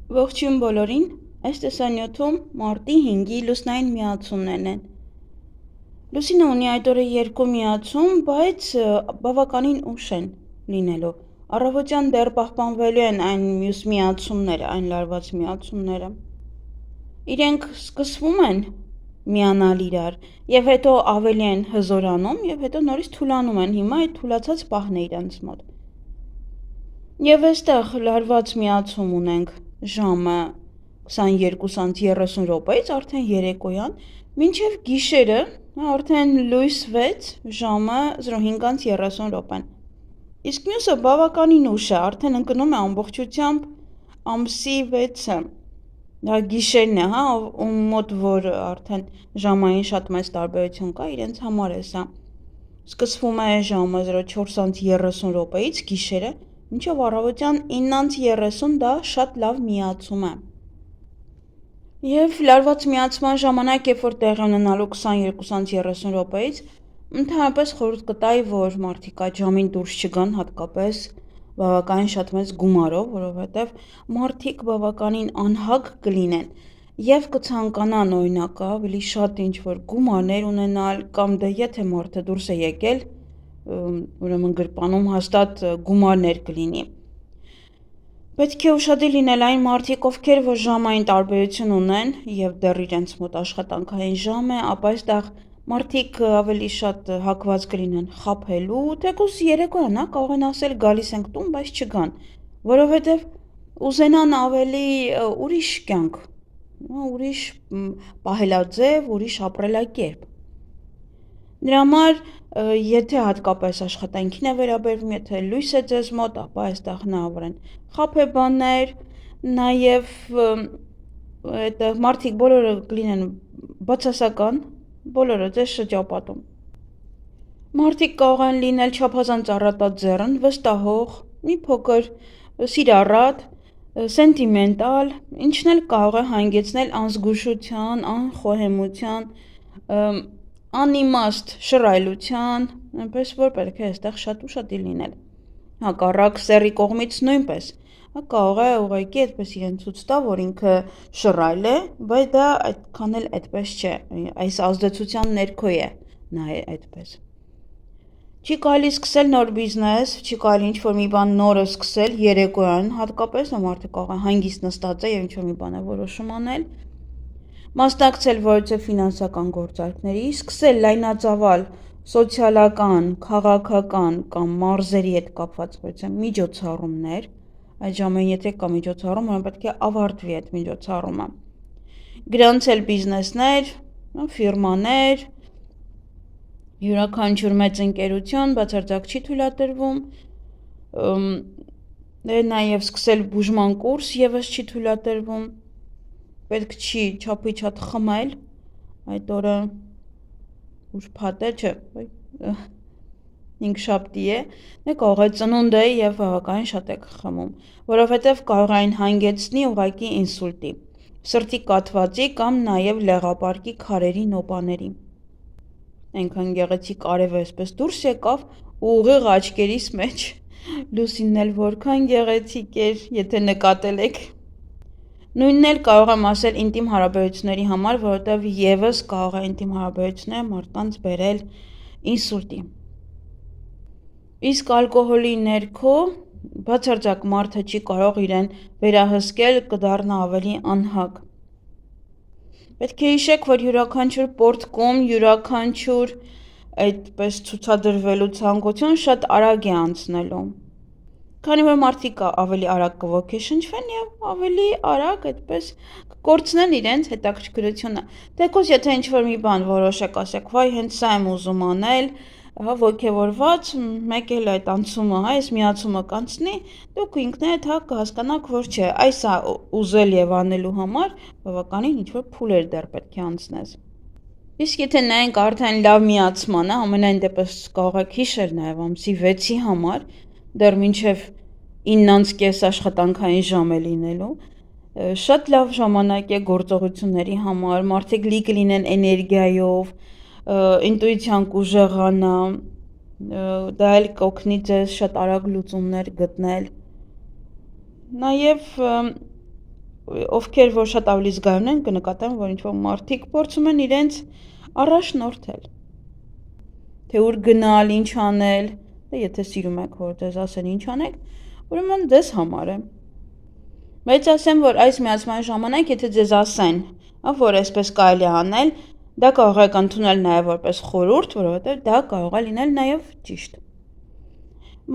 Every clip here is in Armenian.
Ողջույն բոլորին, այս տեսանյութում մարտի 5-ի լուսնային միացումներն են։ Լուսինը ունի այդ օրը 2 միացում, բայց բավականին ուշ են լինելու։ Առավոտյան դեռ պահպանվելու են այն մյուս միացումները, այն լարված միացումները։ Իրենք սկսվում են միանալ իրար եւ հետո ավելի են հզորանում եւ հետո նորից թուլանում են։ Հիմա այդ թուլացած պահն է իրենց մոտ։ Եվ այստեղ լարված միացում ունենք ժամը 22:30 րոպեից արդեն երեկոյան, մինչև գիշերը արդեն լույս 6 ժամը 05:30 րոպեն։ Իսկ մյուսը բավականին ուշ է, արդեն ընկնում է ամբողջությամբ ամսի 6-ը։ Դա գիշերն է, ում մոտ որ արդեն ժամային շատ մեծ տարբերություն կա, իրենց համար է սա։ Սկսվում է ժամը 04:30 րոպեից գիշերը, մինչև առավոտյան 9:30 դա շատ լավ միացում է։ Եվ լարված միացման ժամանակ, երբ որ տեղի ունենալու 22:30 րոպեից, ընդհանրապես խորհուրդ կտայի, որ մարդիկ այդ ժամին դուրս չգան, հատկապես բավականին շատ մեծ գումարով, որովհետև մարդիկ բավականին անհագ կլինեն եւ կցանկանան օրինակ ավելի շատ ինչ-որ գումարներ ունենալ կամ դե եթե մարդը դուրս է եկել, ուրեմն գրպանում հաստատ գումարներ կլինի։ Պետք է ուշադիր լինել այն մարդիկ, ովքեր որ ժամային տարբերություն ունեն եւ դեռ իրենց մոտ աշխատանքային ժամ է, ապա այստեղ մարդիկ ավելի շատ հակված կլինեն խաբելու, թեկուզ երեկոյան, կարող են ասել գալիս ենք տուն, բայց չգան, որովհետեւ ուզենան ավելի ուրիշ կյանք, ուրիշ պահելաձև, ուրիշ ապրելակերպ։ Դրա համար, եթե հատկապես աշխատանքին է վերաբերվում, եթե լույս է ձեզ մոտ, ապա այստեղ հնարավոր են խաբեբաներ, նաև այդտեղ մարդիկ բոլորը կլինեն բացասական, բոլորը ձեզ շրջապատում։ Մարդիկ կարող են լինել չափազանց առատաձեռն, վստահող, մի փոքր սիրառատ, սենտիմենտալ, ինչն էլ կարող է հանգեցնել անզգուշության, անխոհեմության, անիմաստ շռայլության, այնպես որ պետք է այստեղ շատ ուշադիր լինել։ Հակառակ սեռի կողմից նույնպես, կարող է ուղղակի այդպես իրեն ցույց տա, որ ինքը շռայլ է, բայց դա այդքան էլ այդպես չէ, այս ազդեցության ներքո է նա այդպես։ Չի կարելի սկսել նոր բիզնես, չի կարելի ինչ-որ մի բան նորը սկսել երեկոյան, հատկապես մարդը կարող է հանգիստ նստած է եւ ինչ-որ մի բան է որոշում անել, մասնակցել որևէ ֆինանսական գործարքների, սկսել լայնածավալ սոցիալական, քաղաքական կամ մարզերի հետ կապված որևէ միջոցառումներ, այդ ժամին եթե կա միջոցառում, ուրեմն պետք է ավարտվի այդ միջոցառումը։ Գրանցել բիզնեսներ, ֆիրմաներ, յուրաքանչյուր մեծ ընկերություն բացարձակ չի թույլատրվում, նաև սկսել բուժման կուրս եւս չի թույլատրվում, պետք չի չափիչատ խմել, այդ օրը ուրբաթ է, չէ, 5-շաբթի է, դե կարող է ծնունդ է եւ բավականին շատ եք խմում, որովհետեւ կարող այն հանգեցնի ուղղակի ինսուլտի, սրտի կաթվածի կամ նաև լեղապարկի քարերի նոպաների։ Այնքան գեղեցիկ արևը այսպես դուրս եկավ ու ուղիղ աչքերիս մեջ լուսինն էլ որքան գեղեցիկ էր, եթե նկատել եք։ Նույնն էլ կարող եմ ասել ինտիմ հարաբերությունների համար, որովհետև եւս կարող է ինտիմ հարաբերությունները մարդկանց բերել ինսուլտի։ Իսկ ալկոհոլի ներքո բացարձակ մարդը չի կարող իրեն վերահսկել, կդառնա ավելի անհագ։ Պետք է հիշեք, որ յուրաքանչյուր պորտկում, յուրաքանչյուր այդպես ցուցադրվելու ցանկություն շատ արագ է անցնելու։ Քանի որ մարդիկ ավելի արագ կոգեշնչվեն եւ ավելի արագ այդպես կկորցնեն իրենց հետաքրքրությունը։ Թեկուզ եթե ինչ-որ մի բան որոշեք, ասեք, վայ, հենց սա եմ ուզում անել, ոգևորված, մեկ էլ այդ անցումը, այս միացումը կանցնի, դուք ինքներդ կհասկանաք, որ չէ, այս ուզել եւ անելու համար բավականին ինչ-որ փուլեր դեռ պետք է անցնես։ Իսկ եթե նայենք արդեն լավ միացմանը, ամենայն դեպս կարող եք հիշել նաեւ ամսի 6-ի համար, դեռ մինչեւ 9:30 աշխատանքային ժամ է լինելու, շատ լավ ժամանակ է գործողությունների համար, մարդիկ լի կլինեն էներգիայով, ինտուիցիան կուժեղանա, դա էլ կօգնի ձեզ շատ արագ լուծումներ գտնել։ Նաև ովքեր որ շատ ավելի զգայուն են, կնկատեն, որ ինչ-որ մարդիկ փորձում են իրենց առաջնորդել։ Թե ուր գնալ, ինչ անել, դե եթե սիրում եք, որ ձեզ ասեն ինչ անեք, ուրեմն ձեզ համար է։ Բայց ասեմ, որ այս միացման ժամանակ, եթե ձեզ ասեն, որ այսպես կարելի է անել, դա կարող եք ընդունել նաև որպես խորհուրդ, որովհետև դա կարող է լինել նաև ճիշտ։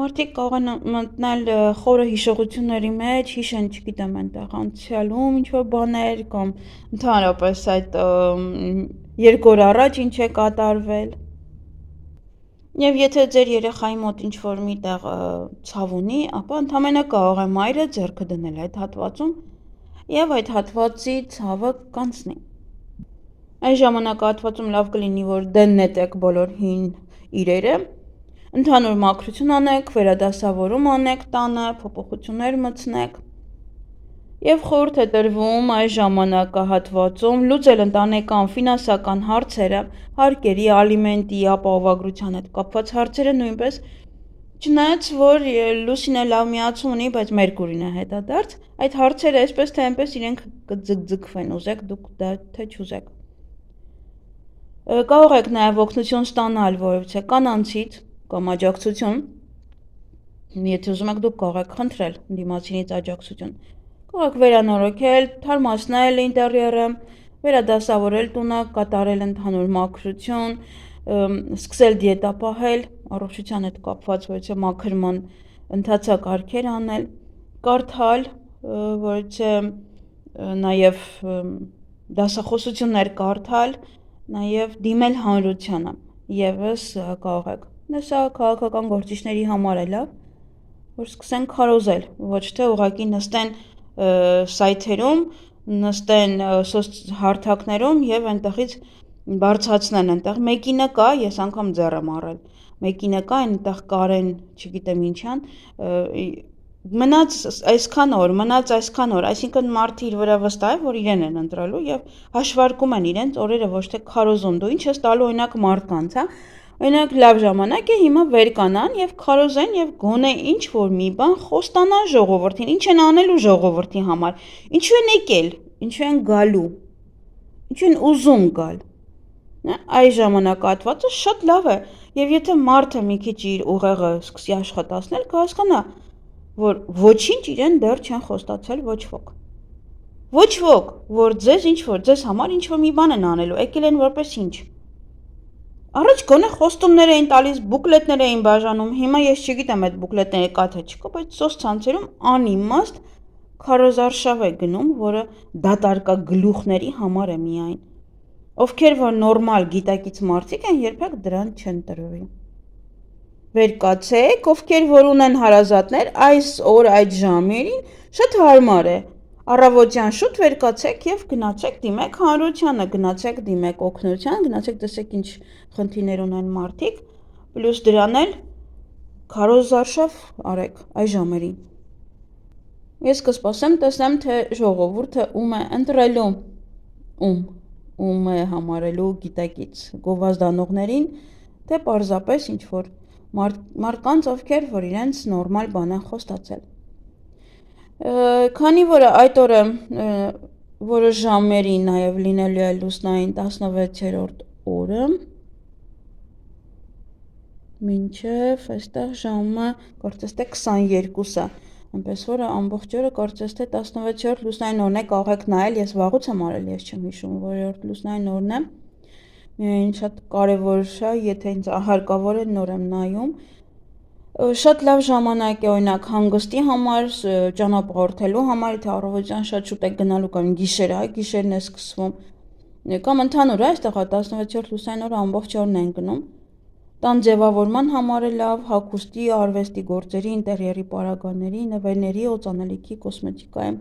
Մարդիկ կարող են մտնել խորը հիշողությունների մեջ, հիշեն, չգիտեմ, այնտեղ անցյալում ինչ-որ բաներ կամ ընդհանրապես այդ 2 օր առաջ ինչ է կատարվել։ Եվ եթե ձեր երեխայի մոտ ինչ-որ միտեղ ցավ ունի, ապա ընդամենը կարող է մայրը ձեռքը դնել այդ հատվածում եւ այդ հատվածի ցավը կանցնի։ Այս ժամանակահատվածում լավ կլինի, որ դեն նետեք բոլոր հին իրերը, ընդհանուր մաքրություն անեք, վերադասավորում անեք տանը, փոփոխություններ մտցնեք։ Եվ խորհուրդ է տրվում այս ժամանակահատվածում լուծել ընտանեկան ֆինանսական հարցերը, հարկերի, ալիմենտի, ապահովագրության հետ կապված հարցերը նույնպես, չնայած որ Լուսինը լավ միացում ունի, բայց Մերկուրին է հետադարձ, այդ հարցերը այսպես թե այնպես իրենք կձգձգվեն, ուզեք դուք դա թե չուզեք։ Կարող եք նաև օգնություն ստանալ որևէ կանանցից կամ աջակցություն, եթե ուզում եք դուք կարող եք խնդրել դիմացինից աջակցություն։ Կարող եք վերանորոգել, թարմացնել ինտերիերը, վերադասավորել տունը, կատարել ընդհանուր մաքրություն, սկսել դիետա պահել, առողջության հետ կապված որևէ մաքրման ընթացակարգեր անել, կարդալ, որևէ նաև դասախոսություններ կարդալ, նաև դիմել հանրությանը, եւս կարող եք։ Սա քաղաքական գործիչների համար է լավ, որ սկսեն քարոզել, ոչ թե ուղղակի նստեն սայթերում, նստեն հարթակներում եւ այնտեղից բարձրացնեն, այնտեղ մեկինը կա, ես անգամ ձեռ եմ առել։ Մեկինը կա, այնտեղ կարեն, չգիտեմ ինչան, մնաց այսքան օր, այսինքն մարդը իր վրա վստահ է, որ իրեն են ընտրելու եւ հաշվարկում են իրենց օրերը, ոչ թե քարոզում։ Դու ինչ ես տալու օրինակ մարդկանց, հա։ Օրինակ լավ ժամանակ է հիմա վեր կանան եւ քարոզեն եւ գոնե ինչ որ մի բան խոստանան ժողովրդին, ինչ են անելու ժողովրդի համար, ինչու են եկել, ինչու են գալու, ինչու են ուզում գալ։ Այս ժամանակահատվածը շատ լավ է եւ եթե մարդը մի քիչ իր ուղեղը սկսի աշխատացնել, կհասկանա, որ ոչինչ իրեն դեռ չեն խոստացել ոչ ոք։ Ոչ ոք, որ ձեզ համար ինչ որ մի բան են անելու, եկել են որպես ինչ։ Առաջ գոնե խոստումներ էին տալիս, բուկլետներ էին բաժանում, հիմա ես չգիտեմ այդ բուկլետները կա թե չկա, բայց սոցցանցերում անիմաստ քարոզարշավ է գնում, որը դատարկա գլուխների համար է միայն։ Ովքեր որ նորմալ գիտակից մարդիկ են, երբեք դրան չեն տրվի։ Վեր կացեք, ովքեր որ ունեն հարազատներ, այս օր այդ ժամերին շատ հարմար է։ Առավոտյան շուտ վեր կացեք եւ գնացեք դիմեք հանրությանը, գնացեք դիմեք օգնության, գնացեք տեսեք ինչ խնդիրներ ունեն մարդիկ, պլյուս դրան էլ քարոզարշավ արեք այս ժամերին։ Ես կսպասեմ, տեսնեմ թե ժողովուրդը ում է ընտրելու, ում է համարելու գիտակից գովազդանողներին, թե պարզապես ինչ որ մարդկանց, ովքեր որ իրենց նորմալ բան են խոստացել։ Քանի որ այդ օրը որոշ ժամերի նաև լինելու է լուսնային 16-րդ օրը, մինչև այստեղ ժամը կարծես թե 22-ը, այնպես որ ամբողջ օրը կարծես թե 16-րդ լուսնային օրն է, կարող եք նայել, ես վաղուց եմ արել, ես չեմ հիշում, որերորդ լուսնային օրն է, միայն շատ կարևոր է, եթե ինձ հարկավոր է նոր եմ նայում, շատ լավ ժամանակ է օրինակ հանգստի համար, ճանապարհորդելու համար, եթե առավոտյան շատ շուտ եք գնալու կամ գիշերն է սկսվում, կամ ընդհանուր այստեղ 16-րդ լուսնային օրը ամբողջ օրն են գնում, տան ձևավորման համար է լավ, հագուստի, արվեստի գործերի, ինտերիերի պարագաների, նվերների, օծանելիքի, կոսմետիկայի,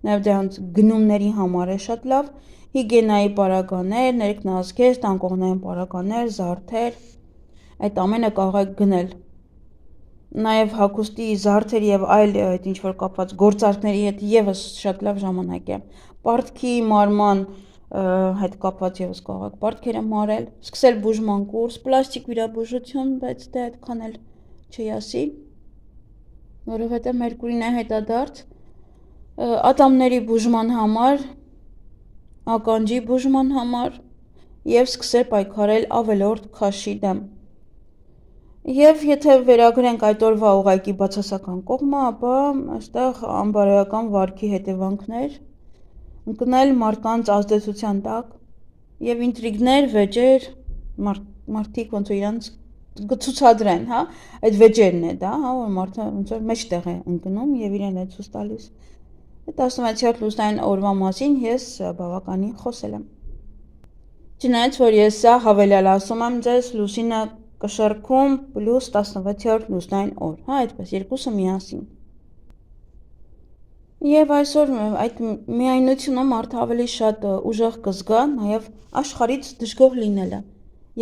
նաև դրանց գնումների համար է շատ լավ, հիգիենայի պարագաներ, ներքնազգեստ, անկողնային պարագաներ, զարդեր, այդ ամենը կարող եք գնել։ Նաև հագուստի, զարդերի եւ այլ այդ ինչ որ կապված գործարքների հետ եւս շատ լավ ժամանակ է։ Պարտքի մարման հետ կապված եւս կարող եք պարտքերը մարել, սկսել բուժման կուրս, պլաստիկ վիրաբուժություն, բայց դե այդքան էլ չի ասի, որովհետեւ Մերկուրին է հետադարձ, ատամների բուժման համար, ականջի բուժման համար և սկսել պայքարել ավելորդ քաշի դեմ։ Եվ եթե վերագրենք այդ օրվա ուղղակի բացասական կողմը, ապա այստեղ անբարոյական վարքի հետևանքներ, ընկնել մարդկանց ազդեցության տակ և ինտրիգներ, վեճեր, մարդիկ ոնց որ իրանց կցուցադրեն, հա, այդ վեճերն է դա, հա, որ մարդը ոնց որ մեջտեղ է ընկնում և իրեն է ցույց տալիս։ 16-րդ լուսնային օրվա մասին ես բավականին խոսել եմ։ Չնայած որ ես սա հավելյալ ասում եմ ձեզ, լուսինը կշեռքում պլյուս 16-րդ լուսնային օր, հա, այդպես երկուսը միասին։ Եվ այսօր այդ միայնությունը մարդը ավելի շատ ուժեղ կզգա, նաև աշխարհից դժգոհ լինելը։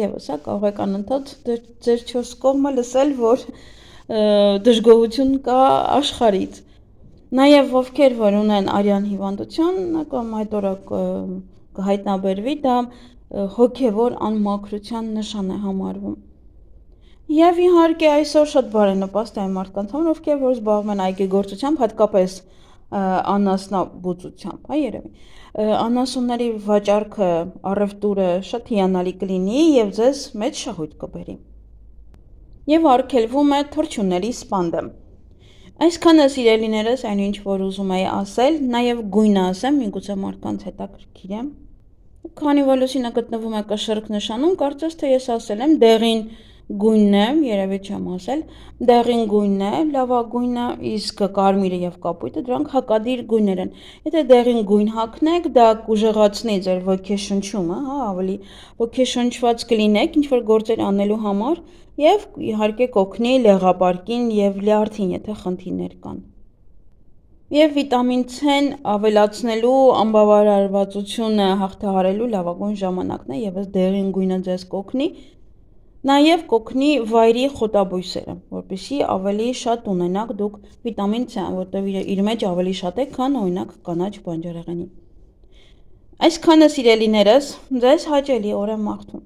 Եվս հա կարող եք անընդհատ ձեր 4 կողմը լսել, որ դժգոհություն կա աշխարհից։ Նաև ովքեր որ ունեն արյան հիվանդություն, կամ այդ օրը կհայտնաբերվի, դա հոգևոր անմաքրության նշան է համարվում։ Եվ իհարկե այսօր շատ բարենպաստ է մարդկանց համար, ովքեր որ զբաղվում են այգեգործությամբ, հատկապես անասնաբուծությամբ, հա երևի։ Անասունների վաճառքը, առևտուրը շատ հիանալի կլինի եւ ձեզ մեծ շահույթ կբերի։ Եվ արգելվում է թռչունների սպանդը։ Այսքանը սիրելիներս, այնինչ որ ուզում էի ասել, նաև գույնը ասեմ, միգուցե մարդկանց հետաքրքիր է։ Քանի որ լուսինը գտնվում է կշռք նշանում, կարծես թե ես ասել եմ դեղին գույնն է, երևի չեմ ասել, դեղին գույնն է, լավագույնը, իսկ կարմիրը եւ կապույտը դրանք հակադիր գույներ են։ Եթե դեղին գույն հագնեք, դա կուժեղացնի ձեր ոգեշնչումը, հա, ավելի ոգեշնչված կլինեք ինչ-որ գործեր անելու համար եւ իհարկե կօգնի լեղապարկին եւ լյարդին, եթե խնդիրներ կան։ Եվ վիտամին C-ն ավելացնելու անբավարարվածությունը հաղթահարելու լավագույն ժամանակն է եւ ըստ դեղին գույնը ձեզ կօգնի, նաեւ կօգնի վայրի խոտաբույսերը, որպեսզի ավելի շատ ունենաք դուք վիտամին C, որտեղ իր մեջ ավելի շատ է, քան օրինակ կանաչ բանջարեղենի։ Այսքանը սիրելիներս, ձեզ հաճելի օր եմ մաղթում։